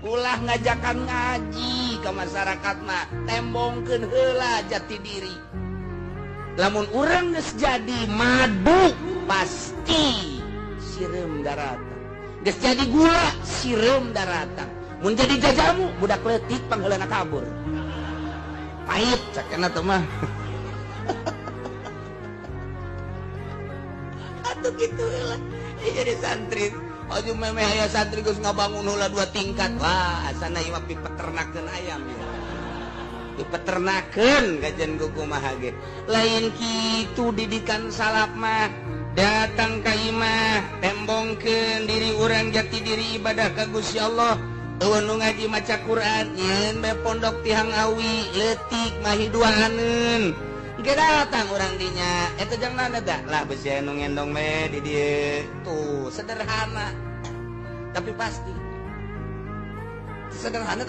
ulah ngajakan ngaji ke masyarakat mah tembongkeun heula jati diri. Lamun urang geus jadi madu pasti sireum daratan. Geus jadi gula sireum daratan. Mun jadi jajamu budak leutik pangheulana kabur. Pahit cakena teh mah. Atuh kitu heula. Jadi santri. Aju memeh aya santri geus ngabangun heula 2 tingkat. Wah, asana ieu mah peternakeun ayam ya. Dipeternakeun gajen kumaha ge. Lain kitu didikan salaf mah. Datang ka imah, tembongkeun diri urang jati diri ibadah ka Gusti Allah. Eueun nu ngaji maca Quran, nyeun bae pondok tihang awi, leutik mahiduaneun. Ge datang urang dinya, eta jangan ada lah besi anu ngendong we di dieu. Tuh, sederhana. Tapi pasti. Sederhana